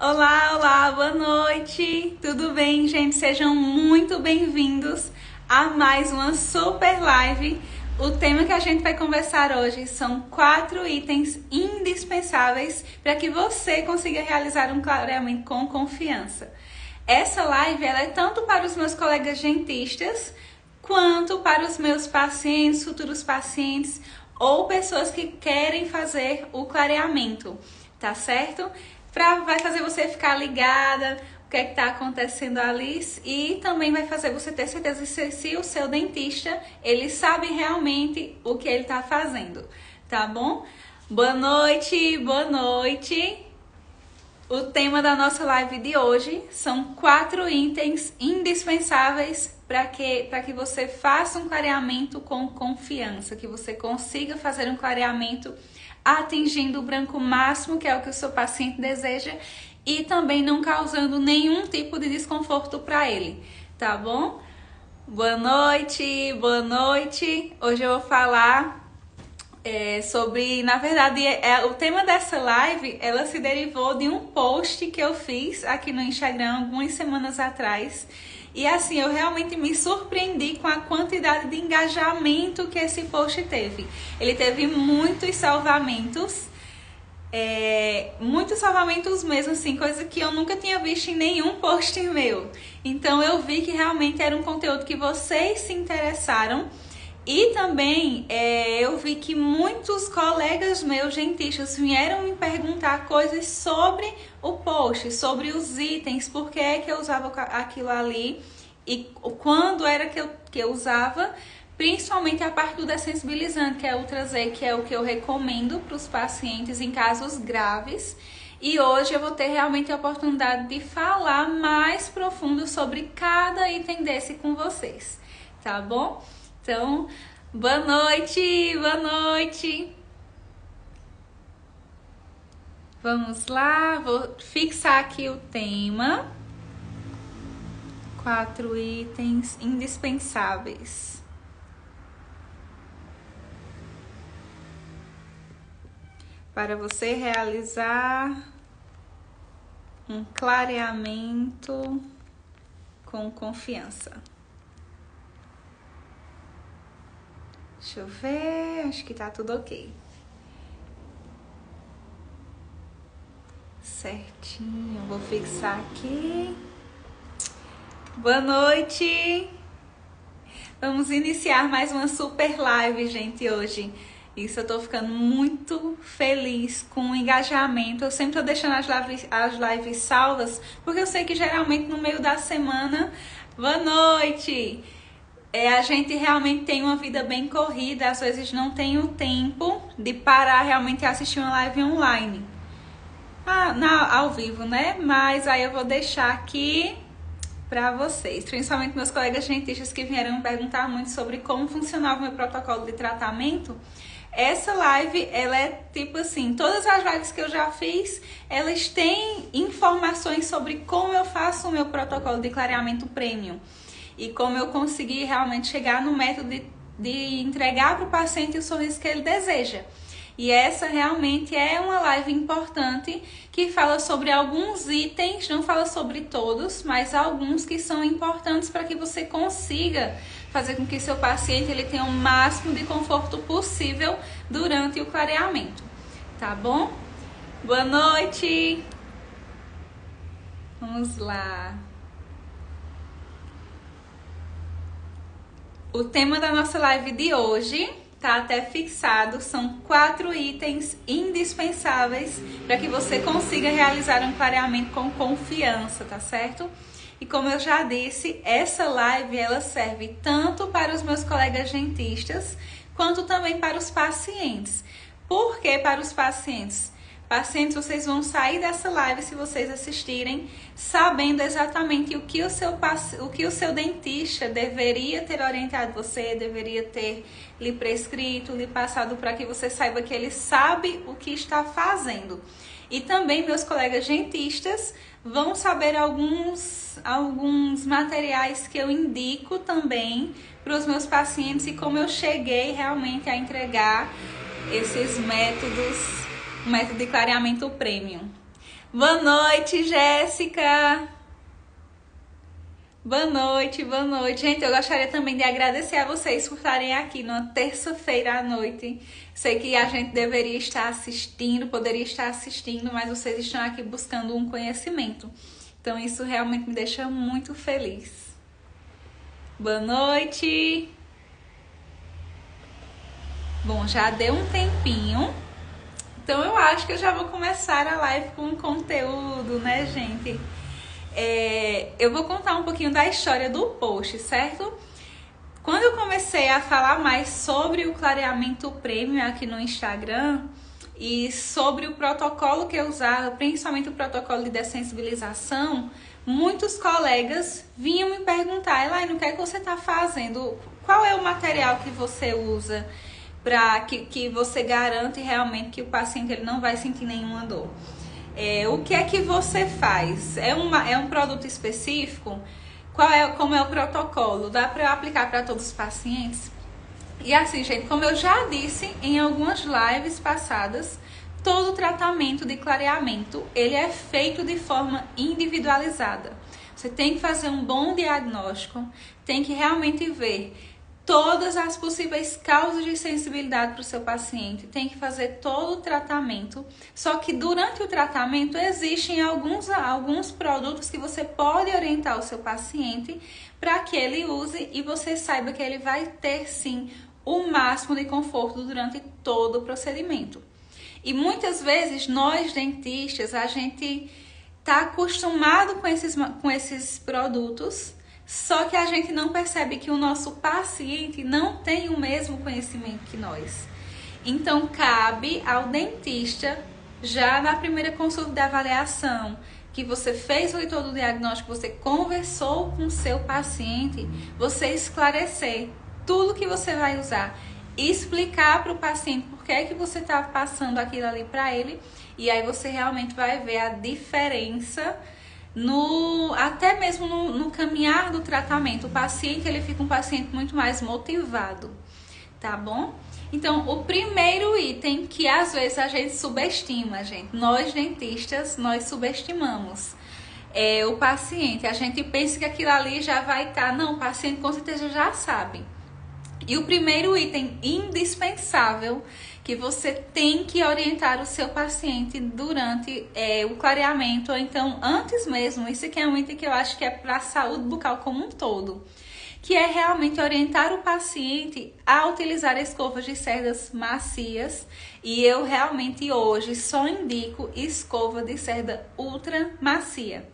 Olá, olá, boa noite! Tudo bem, gente? Sejam muito bem-vindos a mais uma super live. O tema que a gente vai conversar hoje são 4 itens indispensáveis para que você consiga realizar um clareamento com confiança. Essa live ela é tanto para os meus colegas dentistas quanto para os meus pacientes, futuros pacientes ou pessoas que querem fazer o clareamento, tá certo? Vai fazer você ficar ligada o que é que está acontecendo ali e também vai fazer você ter certeza se o seu dentista ele sabe realmente o que ele está fazendo, tá bom? Boa noite, boa noite! O tema da nossa live de hoje são 4 itens indispensáveis para que você faça um clareamento com confiança, que você consiga fazer um clareamento atingindo o branco máximo, que é o que o seu paciente deseja, e também não causando nenhum tipo de desconforto para ele, tá bom? Boa noite, boa noite! Hoje eu vou falar sobre, na verdade, o tema dessa live, ela se derivou de um post que eu fiz aqui no Instagram algumas semanas atrás. E assim, eu realmente me surpreendi com a quantidade de engajamento que esse post teve. Ele teve muitos salvamentos mesmo, assim, coisa que eu nunca tinha visto em nenhum post meu. Então eu vi que realmente era um conteúdo que vocês se interessaram. E também eu vi que muitos colegas meus dentistas vieram me perguntar coisas sobre o post, sobre os itens, por que é que eu usava aquilo ali e quando era que eu usava, principalmente a parte do dessensibilizante, que é o Ultra Z, que é o que eu recomendo para os pacientes em casos graves. E hoje eu vou ter realmente a oportunidade de falar mais profundo sobre cada item desse com vocês, tá bom? Então, boa noite, boa noite. Vamos lá, vou fixar aqui o tema. 4 itens indispensáveis. Para você realizar um clareamento com confiança. Deixa eu ver, acho que tá tudo ok. Certinho, vou fixar aqui. Boa noite! Vamos iniciar mais uma super live, gente, hoje. Isso, eu tô ficando muito feliz com o engajamento. Eu sempre tô deixando as lives salvas, porque eu sei que geralmente no meio da semana... Boa noite! A gente realmente tem uma vida bem corrida, às vezes não tem o tempo de parar realmente e assistir uma live online. Ao vivo, né? Mas aí eu vou deixar aqui para vocês, principalmente meus colegas dentistas que vieram me perguntar muito sobre como funcionava o meu protocolo de tratamento. Essa live, ela é tipo assim, todas as lives que eu já fiz, elas têm informações sobre como eu faço o meu protocolo de clareamento premium. E como eu consegui realmente chegar no método de entregar para o paciente o sorriso que ele deseja. E essa realmente é uma live importante que fala sobre alguns itens, não fala sobre todos, mas alguns que são importantes para que você consiga fazer com que seu paciente ele tenha o máximo de conforto possível durante o clareamento. Tá bom? Boa noite! Vamos lá! O tema da nossa live de hoje tá até fixado, são 4 itens indispensáveis para que você consiga realizar um clareamento com confiança, tá certo? E como eu já disse, essa live ela serve tanto para os meus colegas dentistas, quanto também para os pacientes. Por que para os pacientes? Pacientes, vocês vão sair dessa live, se vocês assistirem, sabendo exatamente o que o seu dentista deveria ter orientado você, deveria ter lhe prescrito, lhe passado para que você saiba que ele sabe o que está fazendo. E também meus colegas dentistas vão saber alguns materiais que eu indico também para os meus pacientes e como eu cheguei realmente a entregar esses métodos, o método de clareamento premium. Boa noite, Jéssica. Boa noite, boa noite. Gente, eu gostaria também de agradecer a vocês por estarem aqui numa terça-feira à noite. Sei que a gente deveria estar assistindo, poderia estar assistindo, mas vocês estão aqui buscando um conhecimento. Então isso realmente me deixa muito feliz. Boa noite. Bom, já deu um tempinho. Então eu acho que eu já vou começar a live com conteúdo, né, gente? Eu vou contar um pouquinho da história do post, certo? Quando eu comecei a falar mais sobre o clareamento premium aqui no Instagram e sobre o protocolo que eu usava, principalmente o protocolo de dessensibilização, muitos colegas vinham me perguntar: Elaine, o que é que você está fazendo? Qual é o material que você usa para que você garante realmente que o paciente ele não vai sentir nenhuma dor? O que é que você faz? É um produto específico? Como é o protocolo? Dá para eu aplicar para todos os pacientes? E assim, gente, como eu já disse em algumas lives passadas, todo tratamento de clareamento, ele é feito de forma individualizada. Você tem que fazer um bom diagnóstico, tem que realmente ver todas as possíveis causas de sensibilidade para o seu paciente, tem que fazer todo o tratamento, só que durante o tratamento existem alguns produtos que você pode orientar o seu paciente para que ele use e você saiba que ele vai ter sim o máximo de conforto durante todo o procedimento. E muitas vezes nós dentistas, a gente está acostumado com esses produtos, só que a gente não percebe que o nosso paciente não tem o mesmo conhecimento que nós. Então, cabe ao dentista, já na primeira consulta de avaliação, que você fez todo o diagnóstico, você conversou com o seu paciente, você esclarecer tudo que você vai usar, explicar para o paciente por que é que você está passando aquilo ali para ele, e aí você realmente vai ver a diferença até mesmo no caminhar do tratamento. O paciente, ele fica um paciente muito mais motivado, tá bom? Então, o primeiro item que às vezes a gente subestima, gente, nós dentistas, nós subestimamos o paciente. A gente pensa que aquilo ali já vai estar, não, o paciente com certeza já sabe. E o primeiro item indispensável que você tem que orientar o seu paciente durante o clareamento, ou então antes mesmo, isso aqui é um item que eu acho que é para a saúde bucal como um todo, que é realmente orientar o paciente a utilizar escovas de cerdas macias, e eu realmente hoje só indico escova de cerda ultra macia.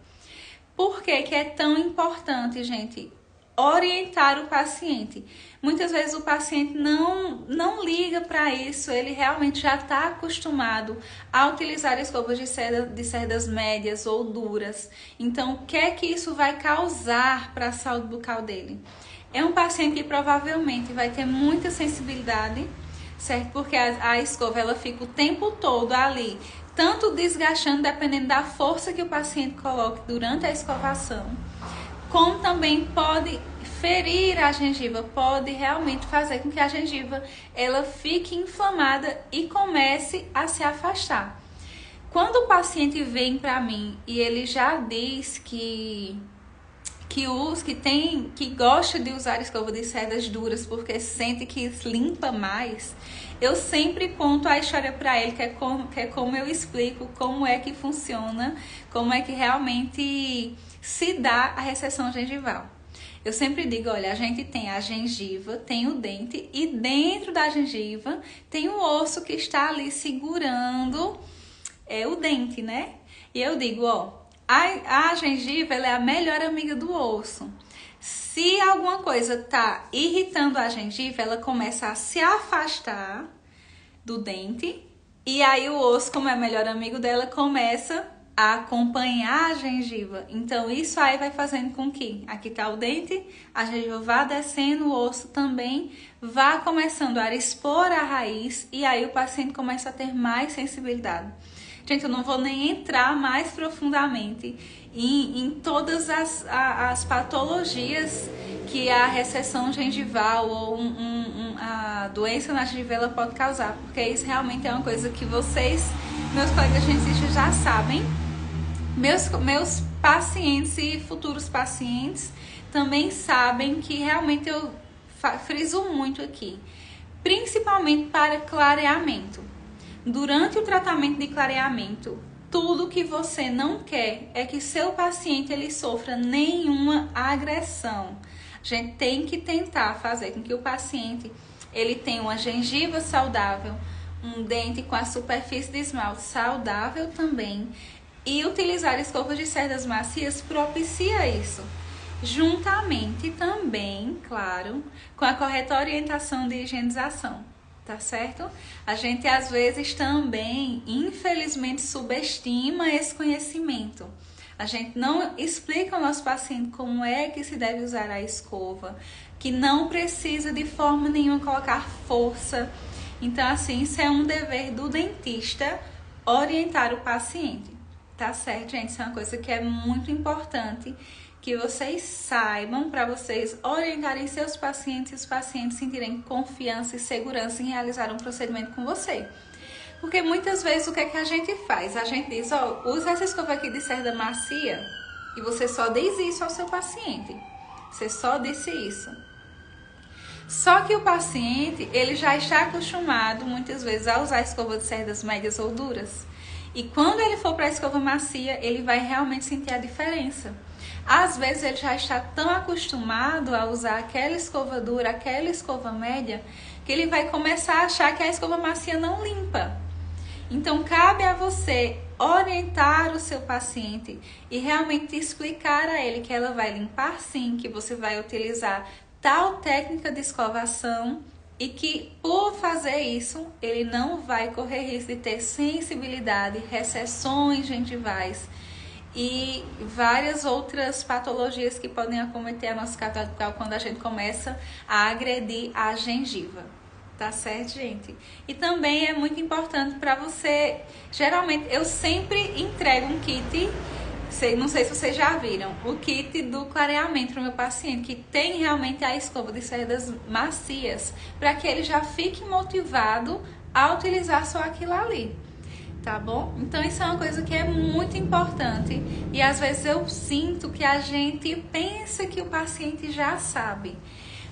Por que que é tão importante, gente, orientar o paciente? Muitas vezes o paciente não liga para isso, ele realmente já está acostumado a utilizar escovas de cerdas médias ou duras. Então, o que é que isso vai causar para a saúde bucal dele? É um paciente que provavelmente vai ter muita sensibilidade, certo? Porque a escova ela fica o tempo todo ali, tanto desgastando, dependendo da força que o paciente coloque durante a escovação, como também pode ferir a gengiva, pode realmente fazer com que a gengiva ela fique inflamada e comece a se afastar. Quando o paciente vem para mim e ele já diz que gosta de usar escova de cerdas duras porque sente que limpa mais, eu sempre conto a história para ele, que é como eu explico como é que funciona, como é que realmente se dá a recessão gengival. Eu sempre digo, olha, a gente tem a gengiva, tem o dente e dentro da gengiva tem o osso que está ali segurando o dente, né? E eu digo, ó, a gengiva ela é a melhor amiga do osso. Se alguma coisa tá irritando a gengiva, ela começa a se afastar do dente e aí o osso, como é o melhor amigo dela, começa a acompanhar a gengiva. Então isso aí vai fazendo com que aqui tá o dente, a gengiva vá descendo, o osso também vá começando a expor a raiz e aí o paciente começa a ter mais sensibilidade. Gente, eu não vou nem entrar mais profundamente em todas as patologias que a recessão gengival ou a doença na gengiva ela pode causar, porque isso realmente é uma coisa que vocês, meus colegas dentistas, já sabem. Meus pacientes e futuros pacientes também sabem que realmente eu friso muito aqui, principalmente para clareamento. Durante o tratamento de clareamento, tudo que você não quer é que seu paciente ele sofra nenhuma agressão. A gente tem que tentar fazer com que o paciente ele tenha uma gengiva saudável, um dente com a superfície de esmalte saudável também, e utilizar escovas de cerdas macias propicia isso, juntamente também, claro, com a correta orientação de higienização, tá certo? A gente às vezes também, infelizmente, subestima esse conhecimento. A gente não explica ao nosso paciente como é que se deve usar a escova, que não precisa de forma nenhuma colocar força. Então, assim, isso é um dever do dentista orientar o paciente. Tá certo, gente? Isso é uma coisa que é muito importante que vocês saibam para vocês orientarem seus pacientes e os pacientes sentirem confiança e segurança em realizar um procedimento com você. Porque muitas vezes o que é que a gente faz? A gente diz, ó, usa essa escova aqui de cerda macia e você só diz isso ao seu paciente. Você só disse isso. Só que o paciente, ele já está acostumado muitas vezes a usar escova de cerdas médias ou duras. E quando ele for para a escova macia, ele vai realmente sentir a diferença. Às vezes ele já está tão acostumado a usar aquela escova dura, aquela escova média, que ele vai começar a achar que a escova macia não limpa. Então cabe a você orientar o seu paciente e realmente explicar a ele que ela vai limpar sim, que você vai utilizar tal técnica de escovação e que por fazer isso, ele não vai correr risco de ter sensibilidade, recessões gengivais e várias outras patologias que podem acometer a nossa cavidade bucal quando a gente começa a agredir a gengiva. Tá certo, gente? E também é muito importante para você, geralmente eu sempre entrego um kit, não sei se vocês já viram, o kit do clareamento para o meu paciente, que tem realmente a escova de cerdas macias, para que ele já fique motivado a utilizar só aquilo ali, tá bom? Então isso é uma coisa que é muito importante e às vezes eu sinto que a gente pensa que o paciente já sabe,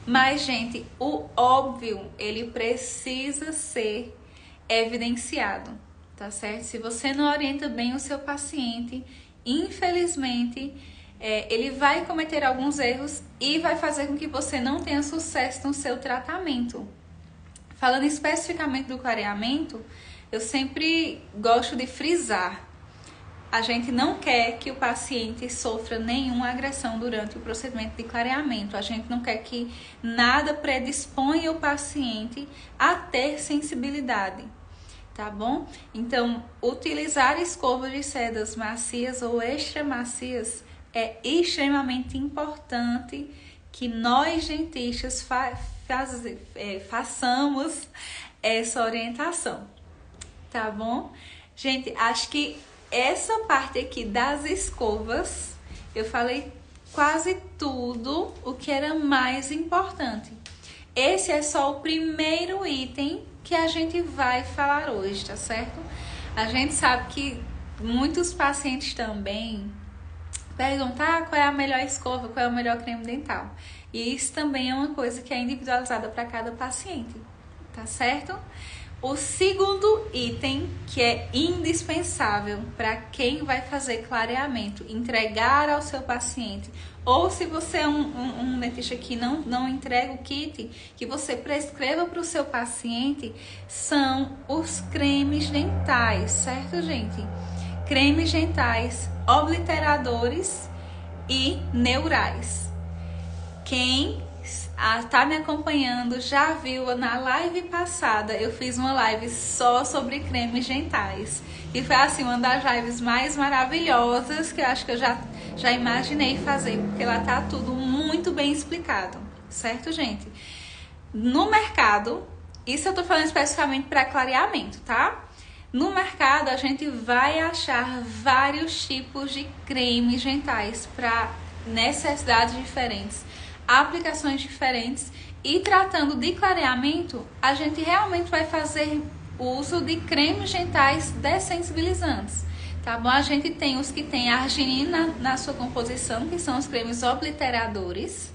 mas gente, o óbvio, ele precisa ser evidenciado, tá certo? Se você não orienta bem o seu paciente, infelizmente, ele vai cometer alguns erros e vai fazer com que você não tenha sucesso no seu tratamento. Falando especificamente do clareamento, eu sempre gosto de frisar. A gente não quer que o paciente sofra nenhuma agressão durante o procedimento de clareamento. A gente não quer que nada predisponha o paciente a ter sensibilidade. Tá bom? Então, utilizar escovas de cerdas macias ou extra macias é extremamente importante que nós dentistas façamos essa orientação. Tá bom? Gente, acho que essa parte aqui das escovas, eu falei quase tudo o que era mais importante. Esse é só o primeiro item que a gente vai falar hoje, tá certo? A gente sabe que muitos pacientes também perguntam qual é a melhor escova, qual é o melhor creme dental. E isso também é uma coisa que é individualizada para cada paciente, tá certo? O segundo item que é indispensável para quem vai fazer clareamento, entregar ao seu paciente, ou se você é um dentista que não entrega o kit, que você prescreva para o seu paciente, são os cremes dentais, certo, gente? Cremes dentais obliteradores e neurais. Quem tá me acompanhando já viu na live passada, eu fiz uma live só sobre cremes dentais. E foi assim, uma das lives mais maravilhosas que eu acho que eu já imaginei fazer, porque lá tá tudo muito bem explicado, certo, gente? No mercado, isso eu tô falando especificamente para clareamento, tá? No mercado a gente vai achar vários tipos de cremes dentais para necessidades diferentes, aplicações diferentes, e tratando de clareamento, a gente realmente vai fazer uso de cremes dentais dessensibilizantes, tá bom? A gente tem os que tem arginina na sua composição, que são os cremes obliteradores.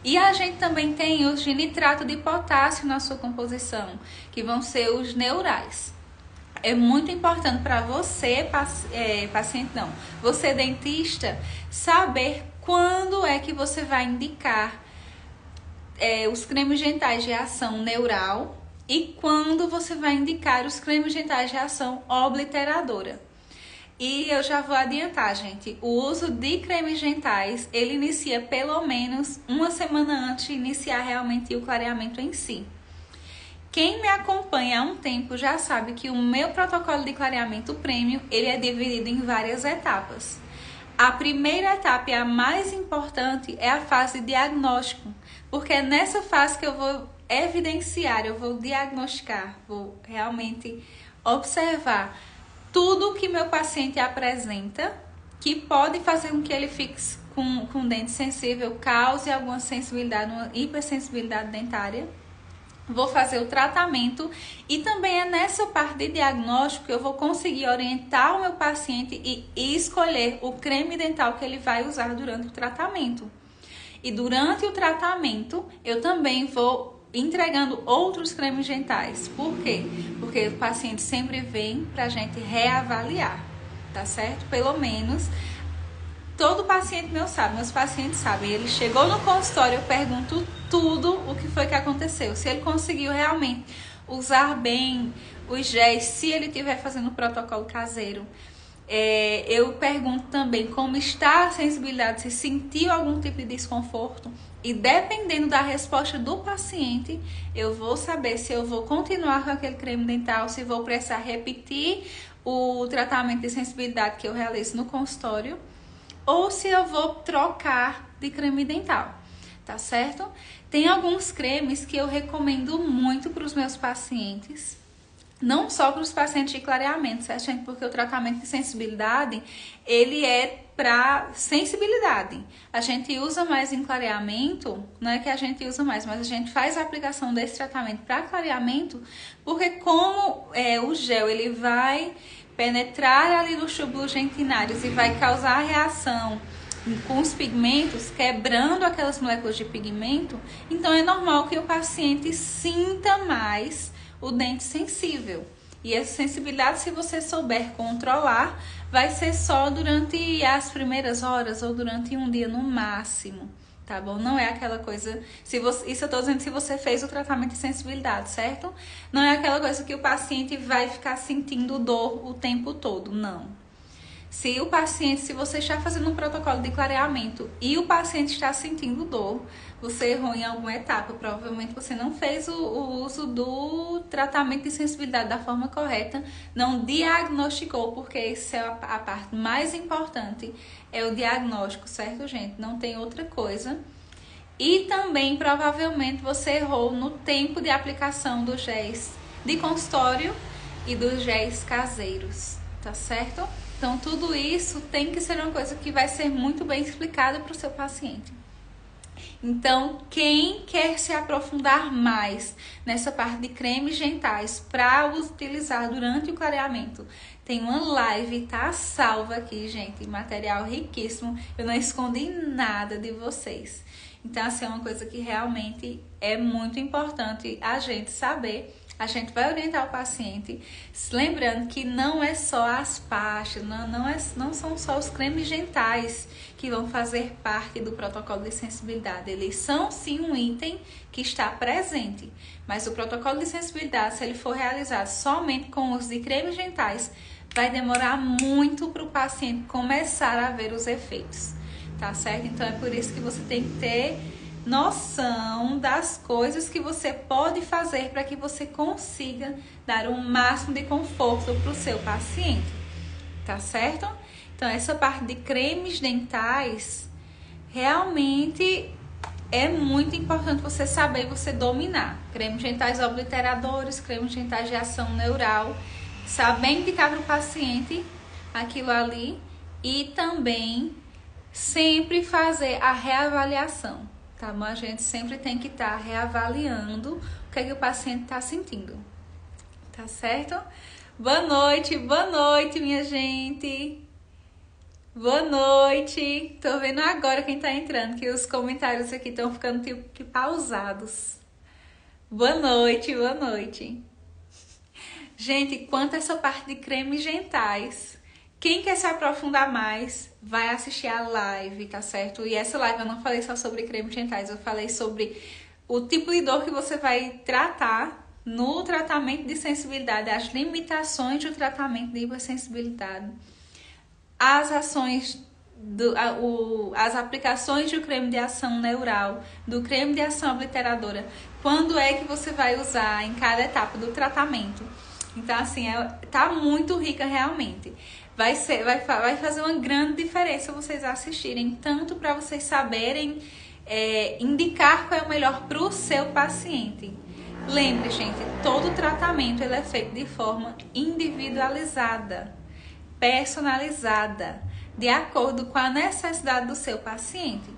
E a gente também tem os de nitrato de potássio na sua composição, que vão ser os neurais. É muito importante para você, paciente não, você dentista, saber quando é que você vai indicar os cremes dentais de ação neural e quando você vai indicar os cremes dentais de ação obliteradora. E eu já vou adiantar, gente, o uso de cremes dentais, ele inicia pelo menos uma semana antes de iniciar realmente o clareamento em si. Quem me acompanha há um tempo já sabe que o meu protocolo de clareamento premium, ele é dividido em várias etapas. A primeira etapa e a mais importante é a fase de diagnóstico, porque é nessa fase que eu vou evidenciar, eu vou diagnosticar, vou realmente observar tudo que meu paciente apresenta, que pode fazer com que ele fique com dente sensível, cause alguma sensibilidade, uma hipersensibilidade dentária. Vou fazer o tratamento e também é nessa parte de diagnóstico que eu vou conseguir orientar o meu paciente e escolher o creme dental que ele vai usar durante o tratamento. E durante o tratamento eu também vou entregando outros cremes dentais. Por quê? Porque o paciente sempre vem pra gente reavaliar, tá certo? Pelo menos todo paciente meu sabe, meus pacientes sabem. Ele chegou no consultório, eu pergunto tudo o que foi que aconteceu. Se ele conseguiu realmente usar bem os géis, se ele estiver fazendo o protocolo caseiro. Eu pergunto também como está a sensibilidade, se sentiu algum tipo de desconforto. E dependendo da resposta do paciente, eu vou saber se eu vou continuar com aquele creme dental, se vou precisar repetir o tratamento de sensibilidade que eu realizo no consultório, ou se eu vou trocar de creme dental, tá certo? Tem alguns cremes que eu recomendo muito para os meus pacientes, não só para os pacientes de clareamento, certo, gente? Porque o tratamento de sensibilidade, ele é para sensibilidade. A gente usa mais em clareamento, não é que a gente usa mais, mas a gente faz a aplicação desse tratamento para clareamento, porque como o gel, ele vai penetrar ali nos túbulos dentinários e vai causar reação com os pigmentos, quebrando aquelas moléculas de pigmento, então é normal que o paciente sinta mais o dente sensível. E essa sensibilidade, se você souber controlar, vai ser só durante as primeiras horas ou durante um dia no máximo, tá bom? Não é aquela coisa, isso eu tô dizendo se você fez o tratamento de sensibilidade, certo? Não é aquela coisa que o paciente vai ficar sentindo dor o tempo todo, não. Se você está fazendo um protocolo de clareamento e o paciente está sentindo dor, você errou em alguma etapa. Provavelmente você não fez o uso do tratamento de sensibilidade da forma correta, não diagnosticou, porque isso é a parte mais importante, é o diagnóstico, certo, gente? Não tem outra coisa. E também, provavelmente, você errou no tempo de aplicação dos géis de consultório e dos géis caseiros, tá certo? Então, tudo isso tem que ser uma coisa que vai ser muito bem explicada para o seu paciente. Então, quem quer se aprofundar mais nessa parte de cremes dentais para utilizar durante o clareamento, tem uma live, tá salva aqui, gente, material riquíssimo. Eu não escondi nada de vocês. Então, assim, é uma coisa que realmente é muito importante a gente saber. A gente vai orientar o paciente, lembrando que não é só as pastas, não são só os cremes dentais que vão fazer parte do protocolo de sensibilidade. Eles são sim um item que está presente, mas o protocolo de sensibilidade, se ele for realizado somente com os de cremes dentais, vai demorar muito para o paciente começar a ver os efeitos, tá certo? Então é por isso que você tem que ter noção das coisas que você pode fazer para que você consiga dar o máximo de conforto para o seu paciente, tá certo? Então essa parte de cremes dentais realmente é muito importante você saber, você dominar. Cremes dentais obliteradores, cremes dentais de ação neural, saber indicar para o paciente aquilo ali e também sempre fazer a reavaliação. Tá bom? A gente sempre tem que estar reavaliando o que é que o paciente está sentindo. Tá certo? boa noite, minha gente. Boa noite. Tô vendo agora quem tá entrando, que os comentários aqui estão ficando tipo que pausados. Boa noite, boa noite. Gente, quanto a essa parte de cremes gentais, quem quer se aprofundar mais, vai assistir a live, tá certo? E essa live eu não falei só sobre cremes gentais, eu falei sobre o tipo de dor que você vai tratar no tratamento de sensibilidade, as limitações do tratamento de hipersensibilidade, as ações, as aplicações do creme de ação neural, do creme de ação obliteradora, quando é que você vai usar em cada etapa do tratamento. Então, assim, tá muito rica realmente. Vai fazer uma grande diferença vocês assistirem, tanto para vocês saberem indicar qual é o melhor para o seu paciente. Lembre, gente, todo tratamento ele é feito de forma individualizada, personalizada, de acordo com a necessidade do seu paciente.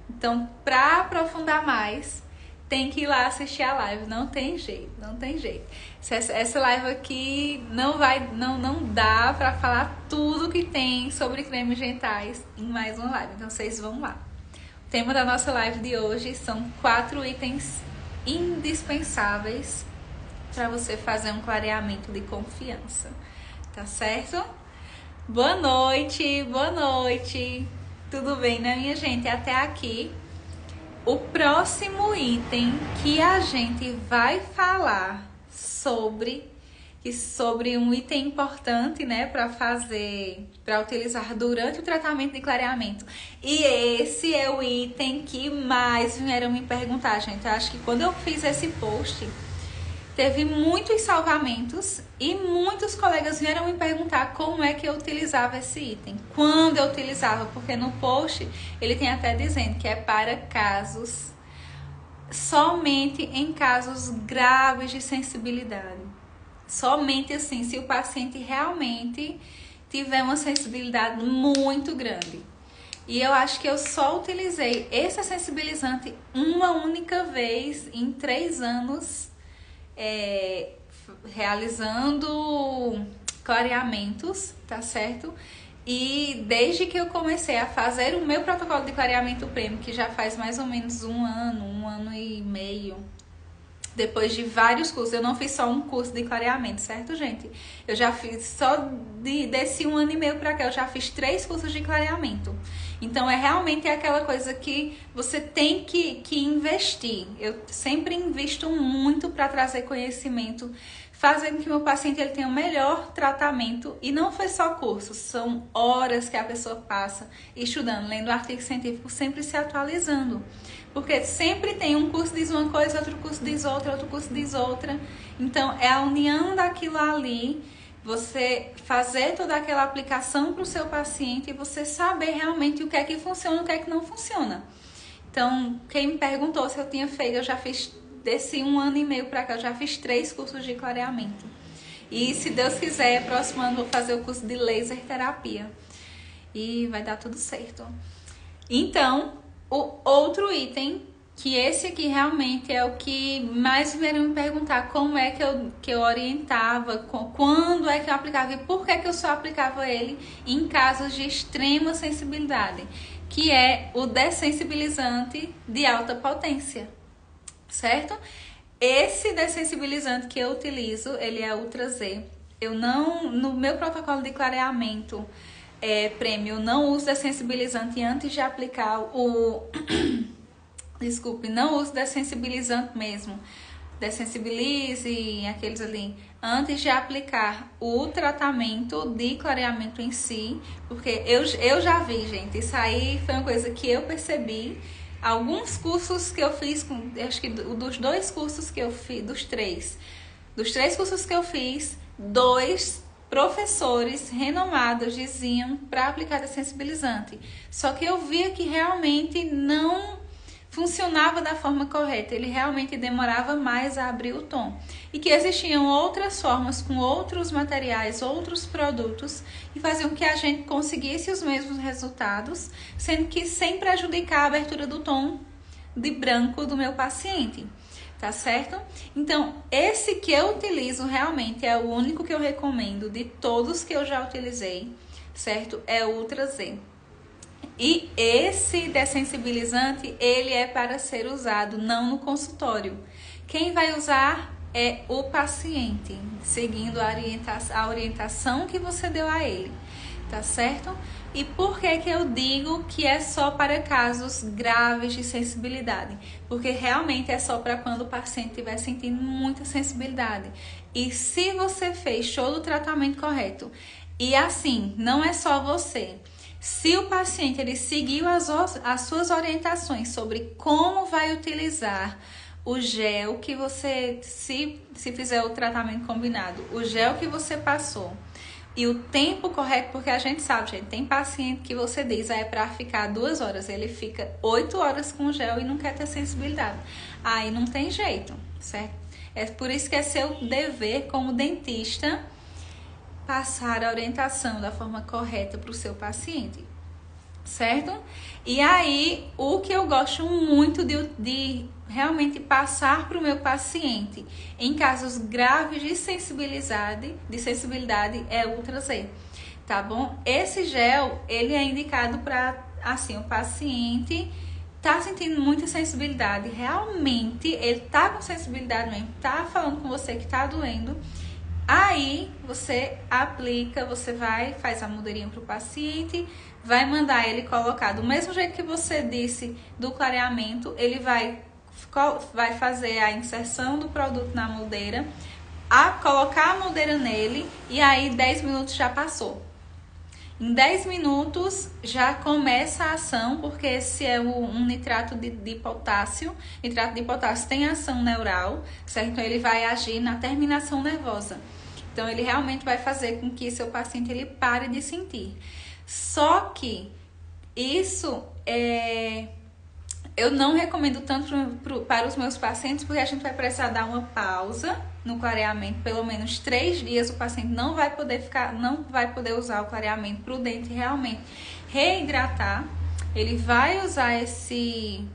Então, para aprofundar mais, tem que ir lá assistir a live, não tem jeito, não tem jeito. Essa live aqui não dá para falar tudo que tem sobre cremes gentais em mais uma live, então vocês vão lá. O tema da nossa live de hoje são 4 itens indispensáveis para você fazer um clareamento de confiança, tá certo? Boa noite, tudo bem, né, minha gente? Até aqui, o próximo item que a gente vai falar sobre um item importante, né, para utilizar durante o tratamento de clareamento. E esse é o item que mais vieram me perguntar, gente. Eu acho que quando eu fiz esse post, teve muitos salvamentos e muitos colegas vieram me perguntar como é que eu utilizava esse item, quando eu utilizava, porque no post ele tem até dizendo que é para casos, somente em casos graves de sensibilidade. Somente assim, se o paciente realmente tiver uma sensibilidade muito grande. E eu acho que eu só utilizei esse sensibilizante uma única vez em 3 anos, realizando clareamentos, tá certo? E desde que eu comecei a fazer o meu protocolo de clareamento premium, que já faz mais ou menos um ano e meio, depois de vários cursos, eu não fiz só um curso de clareamento, certo, gente? Eu já fiz, só desse 1 ano e meio pra cá, eu já fiz 3 cursos de clareamento. Então, realmente aquela coisa que você tem que investir. Eu sempre invisto muito para trazer conhecimento, fazendo que meu paciente ele tenha o melhor tratamento. E não foi só curso, são horas que a pessoa passa estudando, lendo artigo científico, sempre se atualizando. Porque sempre tem um curso diz uma coisa, outro curso diz outra, outro curso diz outra. Então, é a união daquilo ali, você fazer toda aquela aplicação para o seu paciente e você saber realmente o que é que funciona e o que é que não funciona. Então, quem me perguntou se eu tinha feito, eu já fiz desse 1 ano e meio para cá, eu já fiz 3 cursos de clareamento. E se Deus quiser, próximo ano eu vou fazer o curso de laser terapia. E vai dar tudo certo. Então, o outro item, que esse aqui realmente é o que mais vieram me perguntar, como é que eu orientava, quando é que eu aplicava e por que eu só aplicava ele em casos de extrema sensibilidade, que é o dessensibilizante de alta potência, certo? Esse dessensibilizante que eu utilizo, ele é Ultra Z. Eu não, no meu protocolo de clareamento premium, eu não uso dessensibilizante antes de aplicar Desculpe, não uso dessensibilizante mesmo. Dessensibilize, aqueles ali, antes de aplicar o tratamento de clareamento em si. Porque eu já vi, gente, isso aí foi uma coisa que eu percebi. Alguns cursos que eu fiz, acho que dos 2 cursos que eu fiz, dos 3 cursos que eu fiz, 2 professores renomados diziam para aplicar dessensibilizante. Só que eu via que realmente não funcionava da forma correta, ele realmente demorava mais a abrir o tom. E que existiam outras formas, com outros materiais, outros produtos, que faziam que a gente conseguisse os mesmos resultados, sendo que sem prejudicar a abertura do tom de branco do meu paciente. tá certo? Então, esse que eu utilizo realmente é o único que eu recomendo de todos que eu já utilizei, certo? É o Ultra Z. E esse dessensibilizante, ele é para ser usado não no consultório. Quem vai usar é o paciente, seguindo a orientação que você deu a ele, tá certo? E por que que eu digo que é só para casos graves de sensibilidade? Porque realmente é só para quando o paciente estiver sentindo muita sensibilidade. E se você fez todo o tratamento correto, e assim, não é só você. Se o paciente ele seguiu as suas orientações sobre como vai utilizar o gel que você, se fizer o tratamento combinado, o gel que você passou e o tempo correto, porque a gente sabe, gente, tem paciente que você diz, é para ficar 2 horas, ele fica 8 horas com o gel e não quer ter sensibilidade. Aí não tem jeito, certo? É por isso que é seu dever como dentista passar a orientação da forma correta para o seu paciente, certo? E aí, o que eu gosto muito de realmente passar para o meu paciente em casos graves de sensibilidade é o Ultra Z, tá bom? Esse gel, ele é indicado para, assim, o paciente tá sentindo muita sensibilidade, realmente, ele tá com sensibilidade mesmo, tá falando com você que tá doendo. Aí você aplica, você faz a mudeirinha para o paciente, vai mandar ele colocar do mesmo jeito que você disse do clareamento, ele vai fazer a inserção do produto na moldeira, colocar a moldeira nele e aí 10 minutos já passou. Em 10 minutos já começa a ação, porque esse é um nitrato de potássio. Nitrato de potássio tem ação neural, certo? Então ele vai agir na terminação nervosa. Então ele realmente vai fazer com que seu paciente ele pare de sentir. Só que isso eu não recomendo tanto para os meus pacientes, porque a gente vai precisar dar uma pausa no clareamento, pelo menos 3 dias o paciente não vai poder usar o clareamento para o dente realmente reidratar. Ele vai usar esse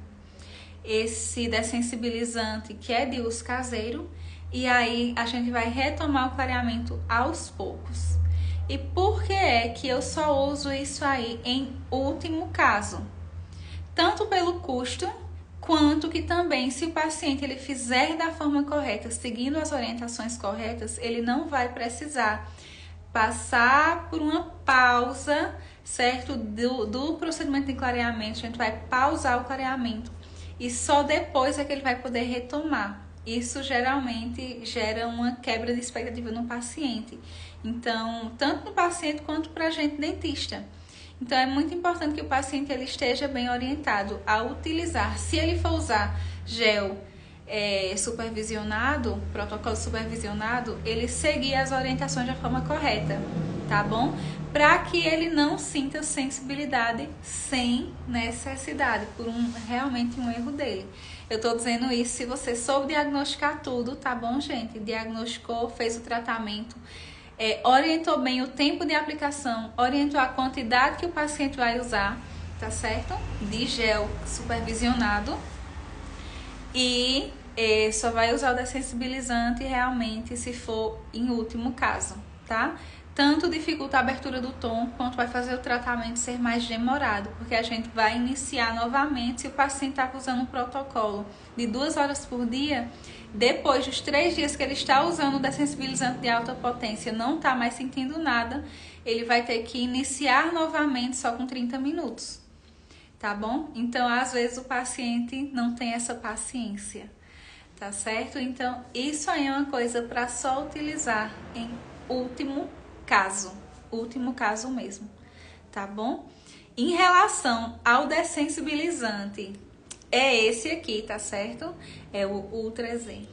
dessensibilizante que é de uso caseiro e aí a gente vai retomar o clareamento aos poucos. E por que é que eu só uso isso aí em último caso? Tanto pelo custo, quanto que também, se o paciente ele fizer da forma correta, seguindo as orientações corretas, ele não vai precisar passar por uma pausa, certo? Do procedimento de clareamento, a gente vai pausar o clareamento e só depois é que ele vai poder retomar. Isso geralmente gera uma quebra de expectativa no paciente. Então, tanto no paciente quanto para a gente dentista. Então, é muito importante que o paciente ele esteja bem orientado a utilizar. Se ele for usar gel supervisionado, protocolo supervisionado, ele seguir as orientações da forma correta, tá bom? Para que ele não sinta sensibilidade sem necessidade, por realmente um erro dele. Eu tô dizendo isso se você soube diagnosticar tudo, tá bom, gente? Diagnosticou, fez o tratamento, orientou bem o tempo de aplicação, orientou a quantidade que o paciente vai usar, tá certo? De gel supervisionado. E só vai usar o dessensibilizante realmente se for em último caso, tá? Tanto dificulta a abertura do tom, quanto vai fazer o tratamento ser mais demorado, porque a gente vai iniciar novamente se o paciente está usando um protocolo de 2 horas por dia. Depois dos 3 dias que ele está usando o dessensibilizante de alta potência, não está mais sentindo nada, ele vai ter que iniciar novamente só com 30 minutos, tá bom? Então, às vezes o paciente não tem essa paciência, tá certo? Então, isso aí é uma coisa para só utilizar em último caso mesmo, tá bom? Em relação ao dessensibilizante, é esse aqui, tá certo? É o Ultra Z.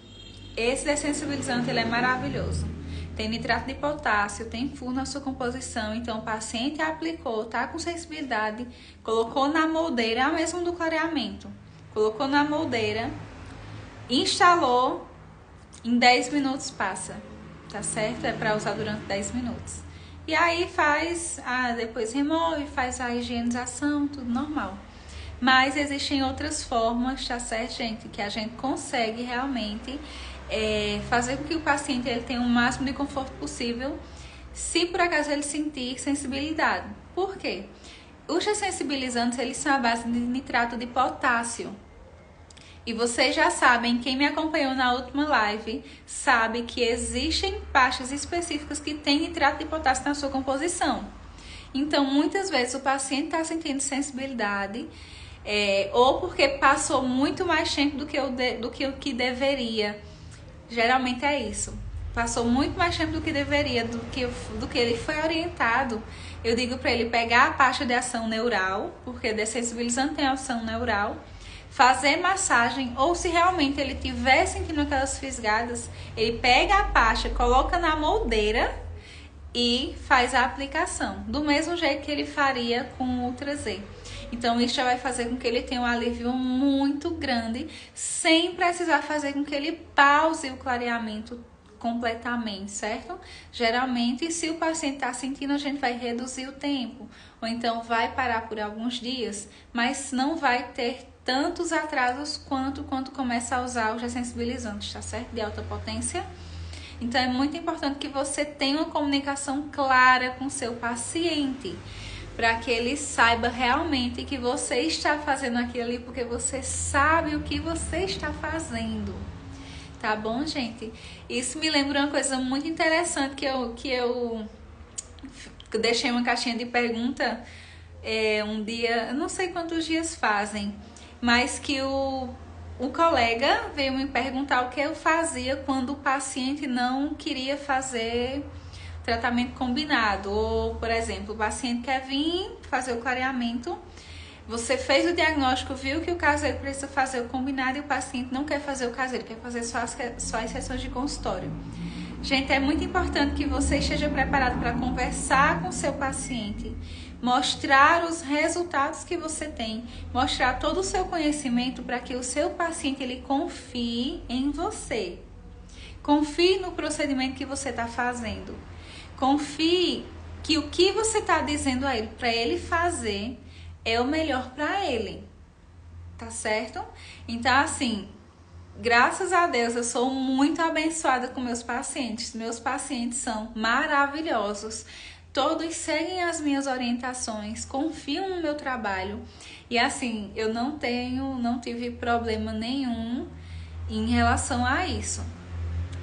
Esse dessensibilizante, ele é maravilhoso. Tem nitrato de potássio, tem flúor na sua composição, então o paciente aplicou, tá com sensibilidade, colocou na moldeira, é o mesmo do clareamento. Colocou na moldeira, instalou, em 10 minutos passa. Tá certo? É para usar durante 10 minutos. E aí depois remove, faz a higienização, tudo normal. Mas existem outras formas, tá certo, gente? Que a gente consegue realmente fazer com que o paciente ele tenha o máximo de conforto possível, se por acaso ele sentir sensibilidade. Por quê? Os dessensibilizantes, eles são a base de nitrato de potássio. E vocês já sabem, quem me acompanhou na última live, sabe que existem pastas específicas que têm nitrato de potássio na sua composição. Então, muitas vezes o paciente está sentindo sensibilidade, ou porque passou muito mais tempo do que o que deveria. Geralmente é isso. Passou muito mais tempo do que deveria, do que ele foi orientado. Eu digo para ele pegar a pasta de ação neural, porque dessensibilizante tem ação neural, fazer massagem, ou se realmente ele estiver sentindo aquelas fisgadas, ele pega a pasta, coloca na moldeira e faz a aplicação, do mesmo jeito que ele faria com o Ultra Z. Então isso já vai fazer com que ele tenha um alívio muito grande, sem precisar fazer com que ele pause o clareamento completamente, certo? Geralmente, se o paciente está sentindo, a gente vai reduzir o tempo, ou então vai parar por alguns dias, mas não vai ter tantos atrasos quanto quando começa a usar os dessensibilizantes, tá certo? De alta potência. Então, é muito importante que você tenha uma comunicação clara com o seu paciente, para que ele saiba realmente que você está fazendo aquilo ali porque você sabe o que você está fazendo. Tá bom, gente? Isso me lembra uma coisa muito interessante que eu deixei uma caixinha de pergunta um dia, eu não sei quantos dias fazem, mas que o colega veio me perguntar o que eu fazia quando o paciente não queria fazer tratamento combinado. Ou, por exemplo, o paciente quer vir fazer o clareamento, você fez o diagnóstico, viu que o caseiro precisa fazer o combinado e o paciente não quer fazer o caseiro, quer fazer só as sessões de consultório. Gente, é muito importante que você esteja preparado para conversar com o seu paciente, mostrar os resultados que você tem, mostrar todo o seu conhecimento para que o seu paciente ele confie em você. Confie no procedimento que você está fazendo. Confie que o que você está dizendo a ele para ele fazer é o melhor para ele, tá certo? Então, assim, graças a Deus, eu sou muito abençoada com meus pacientes. Meus pacientes são maravilhosos. Todos seguem as minhas orientações, confiam no meu trabalho. E assim, eu não tive problema nenhum em relação a isso.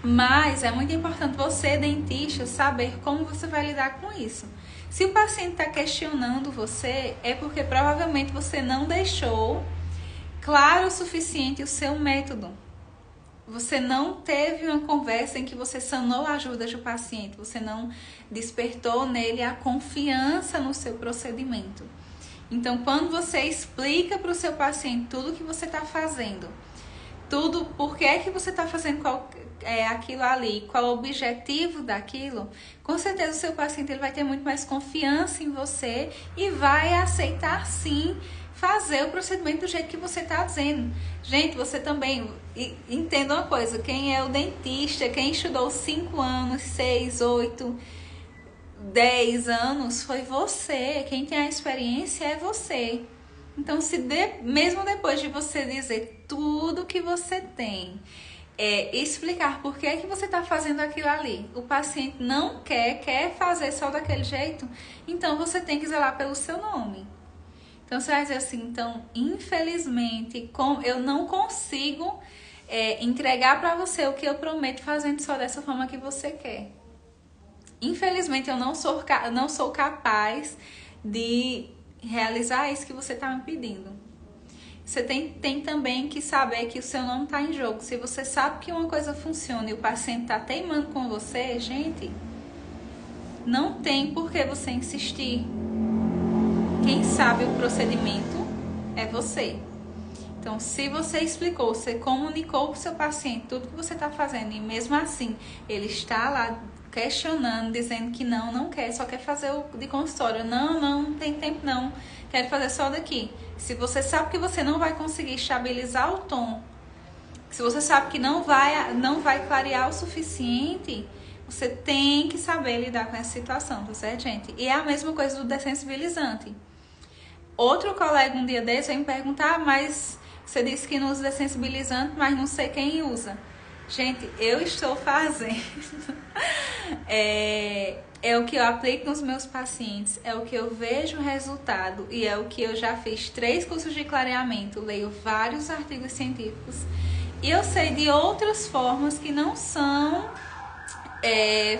Mas é muito importante você, dentista, saber como você vai lidar com isso. Se o paciente está questionando você, é porque provavelmente você não deixou claro o suficiente o seu método. Você não teve uma conversa em que você sanou a ajuda do paciente. Você não despertou nele a confiança no seu procedimento. Então, quando você explica para o seu paciente tudo o que você está fazendo, tudo, por que é que você está fazendo aquilo ali, qual o objetivo daquilo, com certeza o seu paciente ele vai ter muito mais confiança em você e vai aceitar sim fazer o procedimento do jeito que você está dizendo. Gente, você também entenda uma coisa, quem é o dentista, quem estudou 5 anos, 6, 8, 10 anos, foi você. Quem tem a experiência é você. Então, mesmo depois de você dizer tudo que você tem, explicar por que é que você está fazendo aquilo ali, o paciente não quer fazer só daquele jeito, então você tem que zelar pelo seu nome. Então, você vai dizer assim, então, infelizmente, eu não consigo entregar para você o que eu prometo fazendo só dessa forma que você quer. Infelizmente, eu não sou capaz de realizar isso que você está me pedindo. Você tem também que saber que o seu nome está em jogo. Se você sabe que uma coisa funciona e o paciente está teimando com você, gente, não tem por que você insistir. Quem sabe o procedimento é você. Então, se você explicou, você comunicou para o seu paciente tudo que você está fazendo e mesmo assim ele está lá questionando, dizendo que não quer, só quer fazer o de consultório. Não tem tempo não, quero fazer só daqui. Se você sabe que você não vai conseguir estabilizar o tom, se você sabe que não vai clarear o suficiente, você tem que saber lidar com essa situação, tá certo, gente? E é a mesma coisa do dessensibilizante. Outro colega um dia desse veio me perguntar, mas você disse que não usa dessensibilizante, mas não sei quem usa. Gente, eu estou fazendo. É o que eu aplico nos meus pacientes, é o que eu vejo o resultado e é o que eu já fiz 3 cursos de clareamento, leio vários artigos científicos e eu sei de outras formas que não são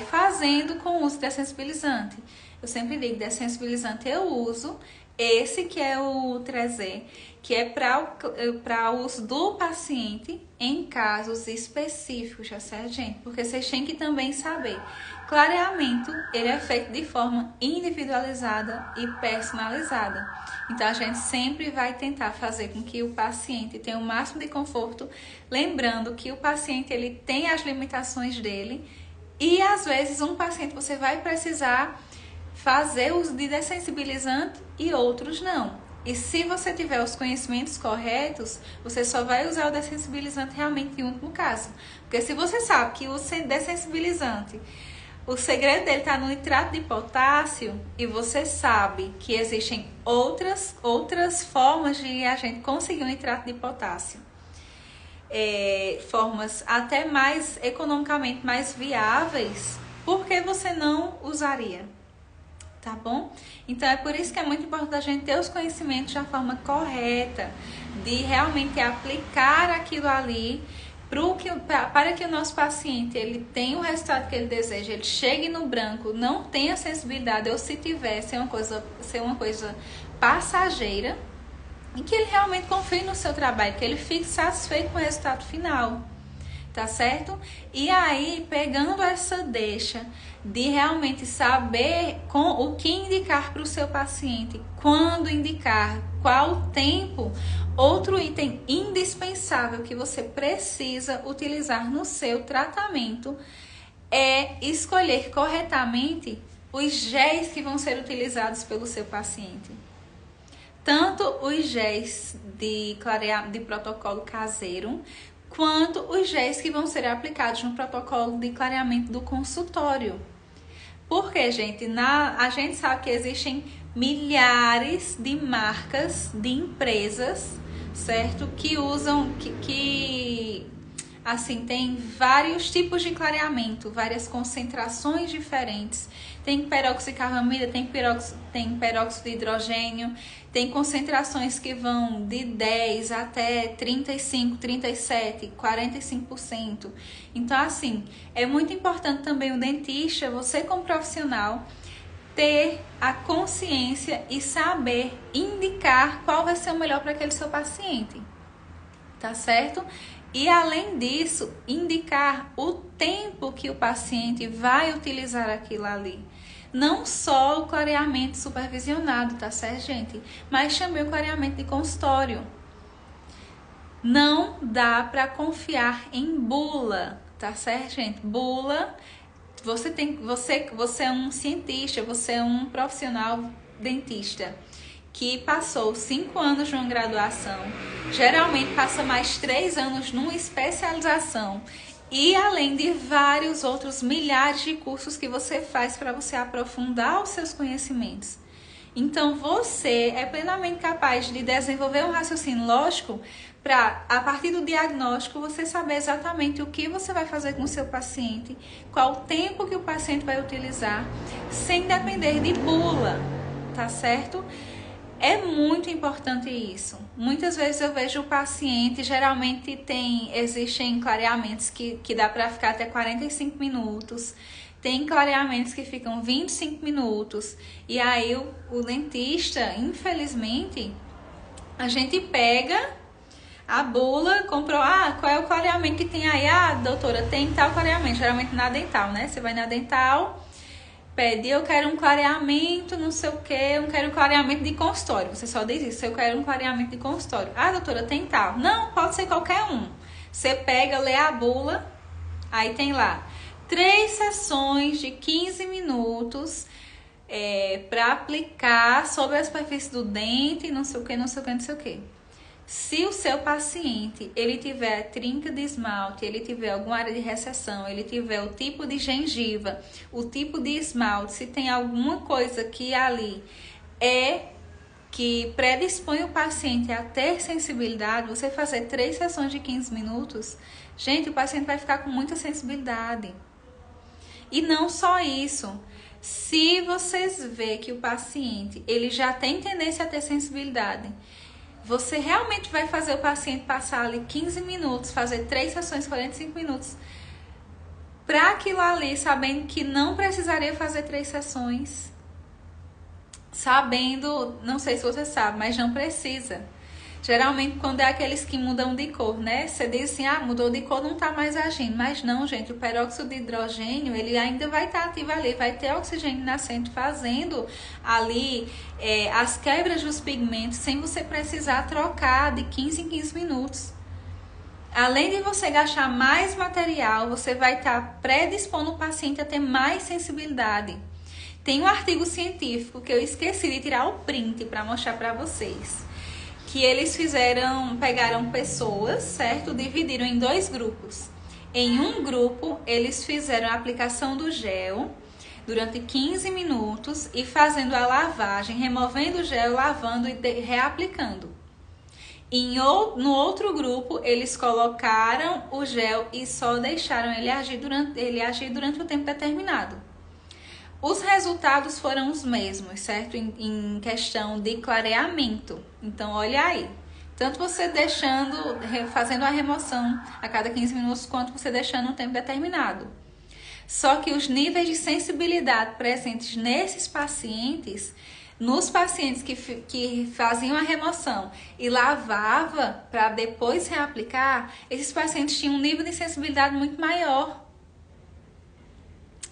fazendo com o uso de dessensibilizante. Eu sempre digo, dessensibilizante eu uso, esse que é o 3E, que é para o uso do paciente em casos específicos, tá certo, gente? Porque vocês têm que também saber, clareamento, ele é feito de forma individualizada e personalizada. Então, a gente sempre vai tentar fazer com que o paciente tenha o máximo de conforto, lembrando que o paciente ele tem as limitações dele e, às vezes, um paciente você vai precisar fazer uso de dessensibilizante e outros não. E se você tiver os conhecimentos corretos, você só vai usar o dessensibilizante realmente em último caso. Porque se você sabe que o dessensibilizante, o segredo dele está no nitrato de potássio e você sabe que existem outras formas de a gente conseguir o nitrato de potássio, formas até mais economicamente mais viáveis, por que você não usaria? Tá bom? Então é por isso que é muito importante a gente ter os conhecimentos da forma correta, de realmente aplicar aquilo ali para que o nosso paciente ele tenha o resultado que ele deseja, ele chegue no branco, não tenha sensibilidade, ou se tiver, ser uma coisa passageira, e que ele realmente confie no seu trabalho, que ele fique satisfeito com o resultado final. Tá certo? E aí, pegando essa deixa de realmente saber o que indicar para o seu paciente, quando indicar, qual tempo, outro item indispensável que você precisa utilizar no seu tratamento é escolher corretamente os géis que vão ser utilizados pelo seu paciente. Tanto os géis de protocolo caseiro, quanto os géis que vão ser aplicados no protocolo de clareamento do consultório. Porque, gente, a gente sabe que existem milhares de marcas, de empresas, certo? Que usam, assim, tem vários tipos de clareamento, várias concentrações diferentes. Tem peróxido de carbamida, tem peróxido de hidrogênio, tem concentrações que vão de 10 até 35, 37, 45%. Então, assim, é muito importante também o dentista, você como profissional, ter a consciência e saber indicar qual vai ser o melhor para aquele seu paciente, tá certo? E além disso, indicar o tempo que o paciente vai utilizar aquilo ali. Não só o clareamento supervisionado, tá certo, gente? Mas também o clareamento de consultório. Não dá para confiar em bula, tá certo, gente? Bula, você é um cientista, você é um profissional dentista que passou 5 anos numa graduação, geralmente passa mais 3 anos numa especialização e além de vários outros milhares de cursos que você faz para você aprofundar os seus conhecimentos. Então você é plenamente capaz de desenvolver um raciocínio lógico para, a partir do diagnóstico, você saber exatamente o que você vai fazer com o seu paciente, qual o tempo que o paciente vai utilizar, sem depender de bula, tá certo? É muito importante isso. Muitas vezes eu vejo o paciente, geralmente existem clareamentos que dá para ficar até 45 minutos, tem clareamentos que ficam 25 minutos, e aí o dentista, infelizmente, a gente pega a bula, comprou, qual é o clareamento que tem aí? Doutora, tem tal clareamento, geralmente na dental, né? Você vai na dental, pede, eu quero um clareamento, não sei o que, eu quero um clareamento de consultório. Você só diz isso, eu quero um clareamento de consultório. Doutora, tem tal. Não, pode ser qualquer um. Você pega, lê a bula, aí tem lá 3 sessões de 15 minutos para aplicar sobre a superfície do dente, não sei o que, não sei o que, não sei o que. Se o seu paciente, ele tiver trinca de esmalte, ele tiver alguma área de recessão, ele tiver o tipo de gengiva, o tipo de esmalte, se tem alguma coisa que ali que predispõe o paciente a ter sensibilidade, você fazer 3 sessões de 15 minutos, gente, o paciente vai ficar com muita sensibilidade. E não só isso, se vocês vê que o paciente ele já tem tendência a ter sensibilidade, você realmente vai fazer o paciente passar ali 15 minutos, fazer 3 sessões, 45 minutos, para aquilo ali, sabendo que não precisaria fazer 3 sessões, sabendo, não sei se você sabe, mas não precisa. Geralmente quando é aqueles que mudam de cor, né? Você diz assim, mudou de cor, não tá mais agindo. Mas não, gente, o peróxido de hidrogênio, ele ainda vai estar ativo ali, vai ter oxigênio nascente fazendo ali as quebras dos pigmentos, sem você precisar trocar de 15 em 15 minutos. Além de você gastar mais material, você vai estar predispondo o paciente a ter mais sensibilidade. Tem um artigo científico que eu esqueci de tirar o print para mostrar para vocês. Que eles pegaram pessoas, certo? Dividiram em 2 grupos. Em um grupo, eles fizeram a aplicação do gel durante 15 minutos e fazendo a lavagem, removendo o gel, lavando e reaplicando. No outro grupo, eles colocaram o gel e só deixaram ele agir durante o tempo determinado. Os resultados foram os mesmos, certo? Em questão de clareamento. Então, olha aí. Tanto você fazendo a remoção a cada 15 minutos, quanto você deixando um tempo determinado. Só que os níveis de sensibilidade presentes nesses pacientes, nos pacientes que faziam a remoção e lavava para depois reaplicar, esses pacientes tinham um nível de sensibilidade muito maior.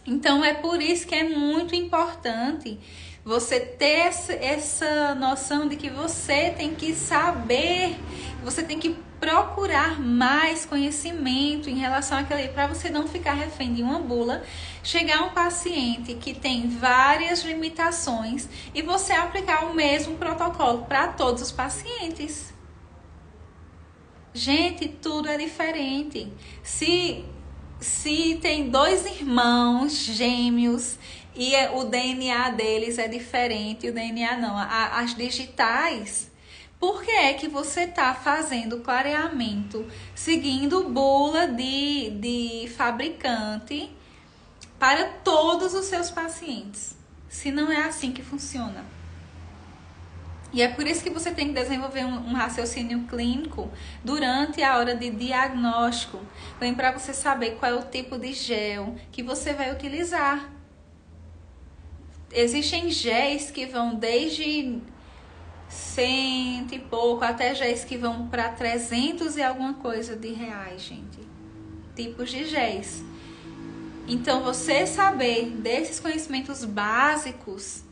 Então, é por isso que é muito importante você ter essa noção de que você tem que saber, você tem que procurar mais conhecimento em relação àquilo, para você não ficar refém de uma bula, chegar um paciente que tem várias limitações e você aplicar o mesmo protocolo para todos os pacientes. Gente, tudo é diferente. Se tem 2 irmãos gêmeos e o DNA deles é diferente, o DNA não, as digitais, por que é que você está fazendo clareamento seguindo bula de fabricante para todos os seus pacientes? Se não é assim que funciona. E é por isso que você tem que desenvolver um raciocínio clínico durante a hora de diagnóstico, para você saber qual é o tipo de gel que você vai utilizar. Existem géis que vão desde 100 e pouco até géis que vão para 300 e alguma coisa de reais, gente. Tipos de géis. Então, você saber desses conhecimentos básicos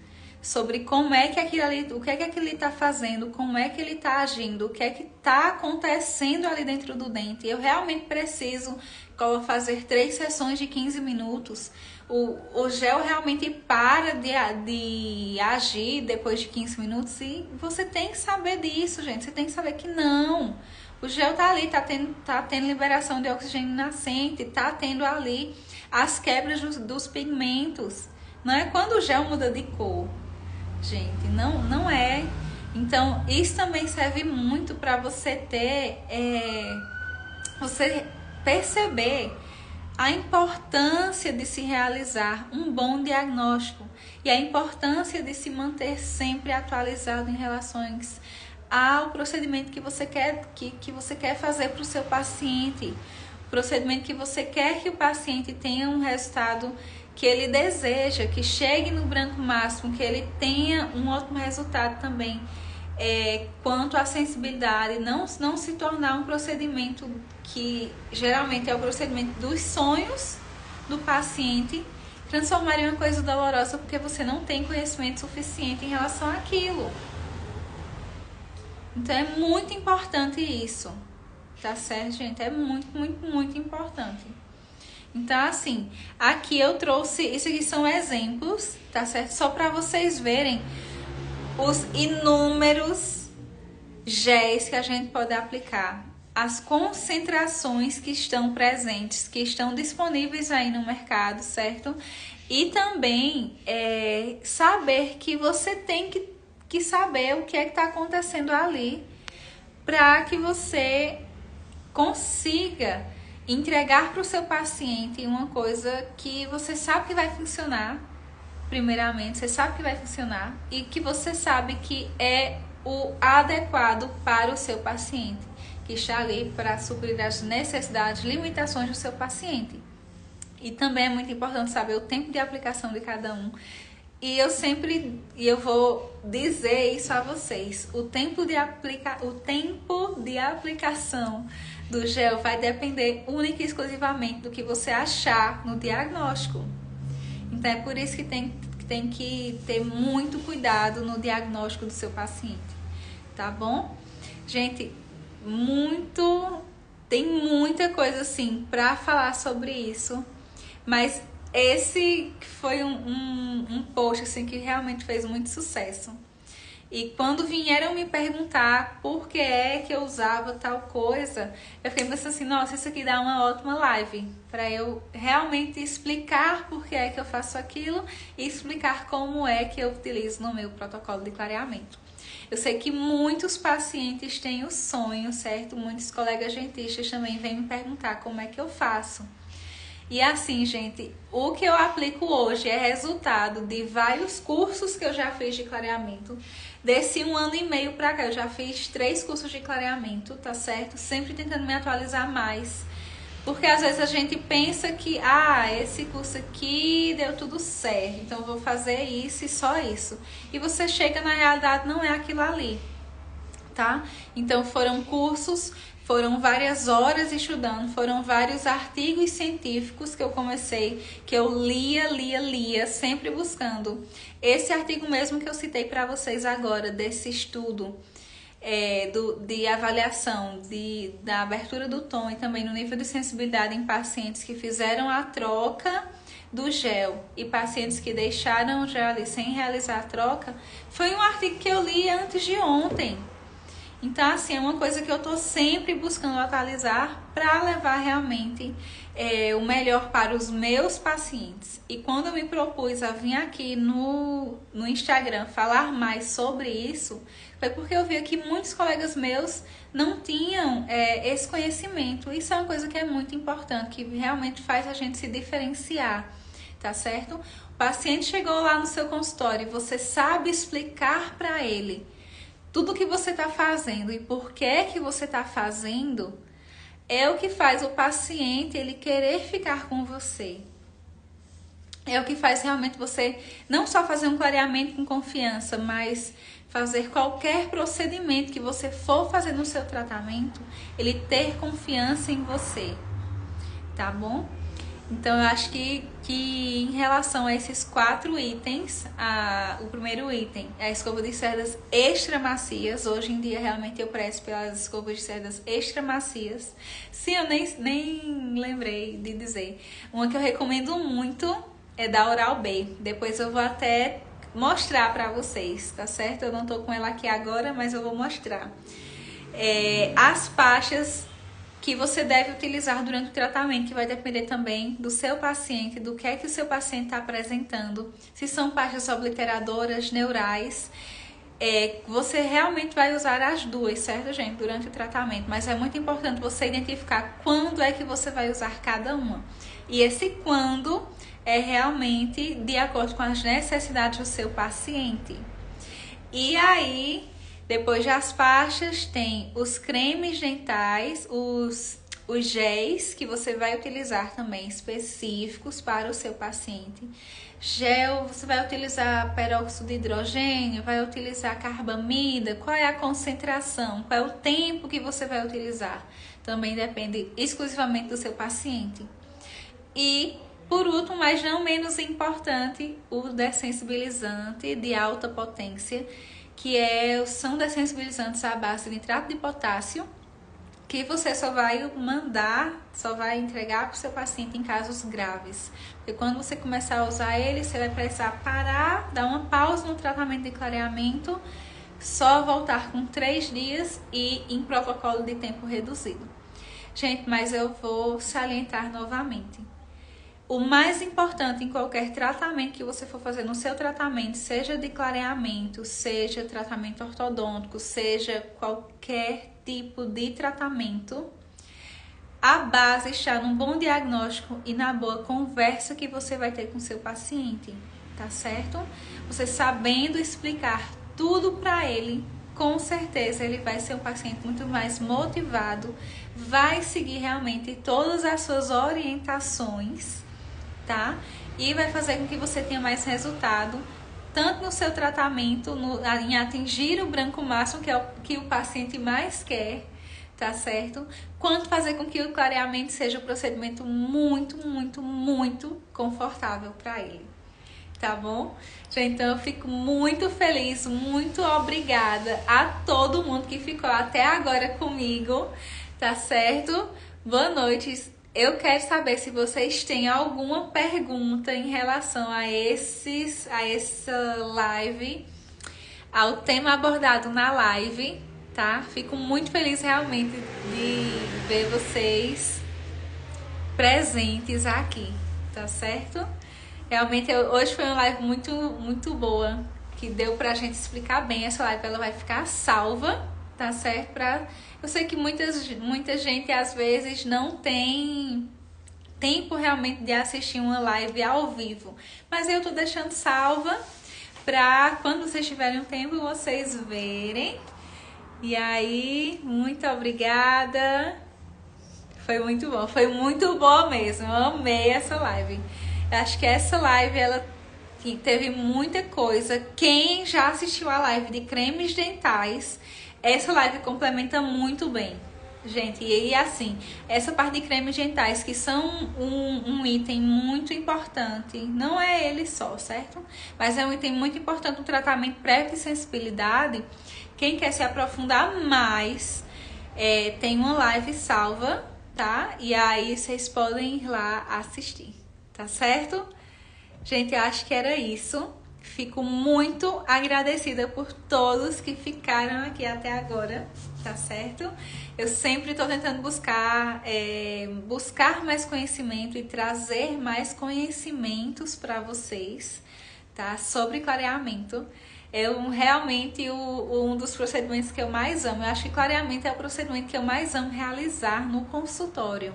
sobre como é que aquilo ali, o que é que aquilo está fazendo, como é que ele está agindo, o que é que está acontecendo ali dentro do dente. Eu realmente preciso fazer 3 sessões de 15 minutos. O gel realmente para de agir depois de 15 minutos e você tem que saber disso, gente. Você tem que saber que não. O gel tá ali, tá tendo liberação de oxigênio nascente, tá tendo ali as quebras dos pigmentos. Não é quando o gel muda de cor. Gente, não é. Então, isso também serve muito para você você perceber a importância de se realizar um bom diagnóstico e a importância de se manter sempre atualizado em relação ao procedimento que você quer fazer para o seu paciente, o procedimento que você quer que o paciente tenha um resultado que ele deseja, que chegue no branco máximo, que ele tenha um ótimo resultado também, quanto à sensibilidade, não se tornar um procedimento que geralmente é o procedimento dos sonhos do paciente, transformar em uma coisa dolorosa porque você não tem conhecimento suficiente em relação àquilo. Então é muito importante isso, tá certo, gente? É muito, muito, muito importante. Então, assim, aqui eu trouxe, isso aqui são exemplos, tá certo? Só para vocês verem os inúmeros géis que a gente pode aplicar, as concentrações que estão presentes, que estão disponíveis aí no mercado, certo? E também saber que você tem que que saber o que é que está acontecendo ali para que você consiga entregar para o seu paciente uma coisa que você sabe que vai funcionar, primeiramente, você sabe que vai funcionar e que você sabe que é o adequado para o seu paciente, que está ali para suprir as necessidades, limitações do seu paciente. E também é muito importante saber o tempo de aplicação de cada um. E eu vou dizer isso a vocês, o tempo de aplicação do gel vai depender única e exclusivamente do que você achar no diagnóstico. Então é por isso que tem que ter muito cuidado no diagnóstico do seu paciente, tá bom? Gente, tem muita coisa assim pra falar sobre isso, mas esse foi um post assim, que realmente fez muito sucesso. E quando vieram me perguntar por que é que eu usava tal coisa, eu fiquei pensando assim, nossa, isso aqui dá uma ótima live para eu realmente explicar por que é que eu faço aquilo e explicar como é que eu utilizo no meu protocolo de clareamento. Eu sei que muitos pacientes têm o sonho, certo? Muitos colegas dentistas também vêm me perguntar como é que eu faço. E assim, gente, o que eu aplico hoje é resultado de vários cursos que eu já fiz de clareamento. Desse 1 ano e meio pra cá, eu já fiz 3 cursos de clareamento, tá certo? Sempre tentando me atualizar mais. Porque às vezes a gente pensa que, esse curso aqui deu tudo certo, então eu vou fazer isso e só isso. E você chega na realidade, não é aquilo ali, tá? Então foram cursos, foram várias horas estudando, foram vários artigos científicos que eu comecei, que eu lia, sempre buscando. Esse artigo mesmo que eu citei para vocês agora, desse estudo de avaliação da abertura do tom e também no nível de sensibilidade em pacientes que fizeram a troca do gel e pacientes que deixaram o gel ali sem realizar a troca, foi um artigo que eu li antes de ontem. Então, assim, é uma coisa que eu tô sempre buscando atualizar para levar realmente o melhor para os meus pacientes. E quando eu me propus a vir aqui no Instagram falar mais sobre isso, foi porque eu vi que muitos colegas meus não tinham esse conhecimento. Isso é uma coisa que é muito importante, que realmente faz a gente se diferenciar, tá certo? O paciente chegou lá no seu consultório e você sabe explicar para ele tudo que você está fazendo e por que você está fazendo, é o que faz o paciente ele querer ficar com você. É o que faz realmente você não só fazer um clareamento com confiança, mas fazer qualquer procedimento que você for fazer no seu tratamento, ele ter confiança em você, tá bom? Então, eu acho que em relação a esses 4 itens, o primeiro item é a escova de cerdas extra macias. Hoje em dia, realmente, eu prezo pelas escovas de cerdas extra macias. Sim, eu nem lembrei de dizer. Uma que eu recomendo muito é da Oral-B. Depois eu vou até mostrar pra vocês, tá certo? Eu não tô com ela aqui agora, mas eu vou mostrar. As pastas que você deve utilizar durante o tratamento, que vai depender também do seu paciente, do que é que o seu paciente está apresentando. Se são pastas obliteradoras, neurais, você realmente vai usar as duas, certo, gente? Durante o tratamento, mas é muito importante você identificar quando é que você vai usar cada uma. E esse quando é realmente de acordo com as necessidades do seu paciente. E aí, depois das pastas, tem os cremes dentais, os géis que você vai utilizar também específicos para o seu paciente. Gel, você vai utilizar peróxido de hidrogênio, vai utilizar carbamida, qual é a concentração, qual é o tempo que você vai utilizar. Também depende exclusivamente do seu paciente. E, por último, mas não menos importante, o dessensibilizante de alta potência, que são dessensibilizantes à base de nitrato de potássio, que você só vai entregar para o seu paciente em casos graves. Porque quando você começar a usar ele, você vai precisar parar, dar uma pausa no tratamento de clareamento, só voltar com 3 dias e em protocolo de tempo reduzido. Gente, mas eu vou salientar novamente. O mais importante em qualquer tratamento que você for fazer no seu tratamento, seja de clareamento, seja tratamento ortodôntico, seja qualquer tipo de tratamento, a base está num bom diagnóstico e na boa conversa que você vai ter com seu paciente, tá certo? Você sabendo explicar tudo para ele, com certeza ele vai ser um paciente muito mais motivado, vai seguir realmente todas as suas orientações, tá? E vai fazer com que você tenha mais resultado, tanto no seu tratamento, em atingir o branco máximo, que é o que o paciente mais quer, tá certo? Quanto fazer com que o clareamento seja um procedimento muito, muito, muito confortável para ele, tá bom? Então eu fico muito feliz, muito obrigada a todo mundo que ficou até agora comigo, tá certo? Boa noite. Eu quero saber se vocês têm alguma pergunta em relação a essa live, ao tema abordado na live, tá? Fico muito feliz realmente de ver vocês presentes aqui, tá certo? Realmente hoje foi uma live muito boa, que deu pra gente explicar bem. Essa live ela vai ficar salva, tá certo? Eu sei que muita gente às vezes não tem tempo realmente de assistir uma live ao vivo, mas eu tô deixando salva pra quando vocês tiverem um tempo vocês verem. E aí, muito obrigada. Foi muito bom, foi muito boa mesmo. Eu amei essa live. Eu acho que essa live ela teve muita coisa. Quem já assistiu a live de cremes dentais, essa live complementa muito bem, gente. E assim, essa parte de cremes dentais, que são um item muito importante, não é ele só, certo? Mas é um item muito importante no tratamento prévio de sensibilidade. Quem quer se aprofundar mais, tem uma live salva, tá? E aí vocês podem ir lá assistir, tá certo? Gente, eu acho que era isso. Fico muito agradecida por todos que ficaram aqui até agora, tá certo? Eu sempre tô tentando buscar mais conhecimento e trazer mais conhecimentos para vocês, tá? Sobre clareamento. Realmente um dos procedimentos que eu mais amo. Eu acho que clareamento é o procedimento que eu mais amo realizar no consultório.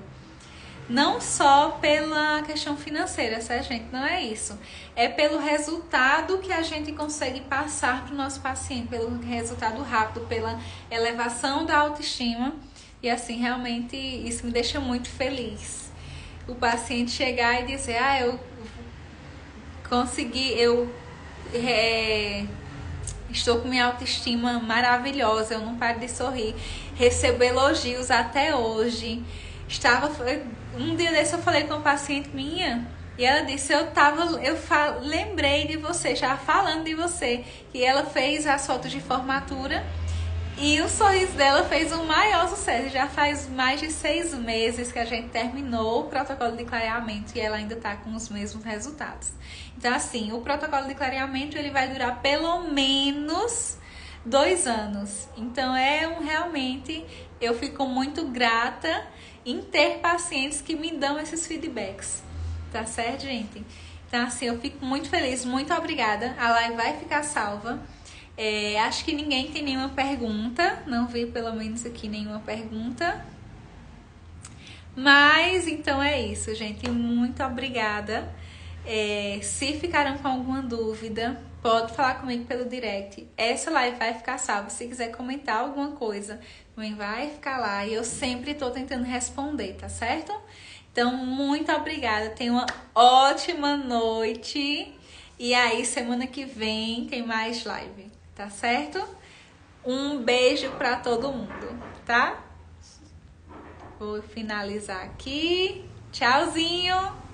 Não só pela questão financeira, certo, gente? Não é isso. É pelo resultado que a gente consegue passar para o nosso paciente, pelo resultado rápido, pela elevação da autoestima. E assim, realmente, isso me deixa muito feliz. O paciente chegar e dizer, eu consegui, estou com minha autoestima maravilhosa, eu não paro de sorrir. Recebo elogios até hoje. Um dia desse eu falei com uma paciente minha e ela disse, lembrei de você, já falando de você, que ela fez as fotos de formatura e o sorriso dela fez um maior sucesso. Já faz mais de 6 meses que a gente terminou o protocolo de clareamento e ela ainda está com os mesmos resultados. Então assim, o protocolo de clareamento ele vai durar pelo menos 2 anos. Então realmente eu fico muito grata em ter pacientes que me dão esses feedbacks, tá certo, gente? Então assim, eu fico muito feliz, muito obrigada. A live vai ficar salva. Acho que ninguém tem nenhuma pergunta, não vi pelo menos aqui nenhuma pergunta. Mas então é isso, gente, muito obrigada. Se ficaram com alguma dúvida, pode falar comigo pelo direct. Essa live vai ficar salva. Se quiser comentar alguma coisa, também vai ficar lá. E eu sempre tô tentando responder, tá certo? Então, muito obrigada. Tenha uma ótima noite. E aí, semana que vem tem mais live, tá certo? Um beijo pra todo mundo, tá? Vou finalizar aqui. Tchauzinho!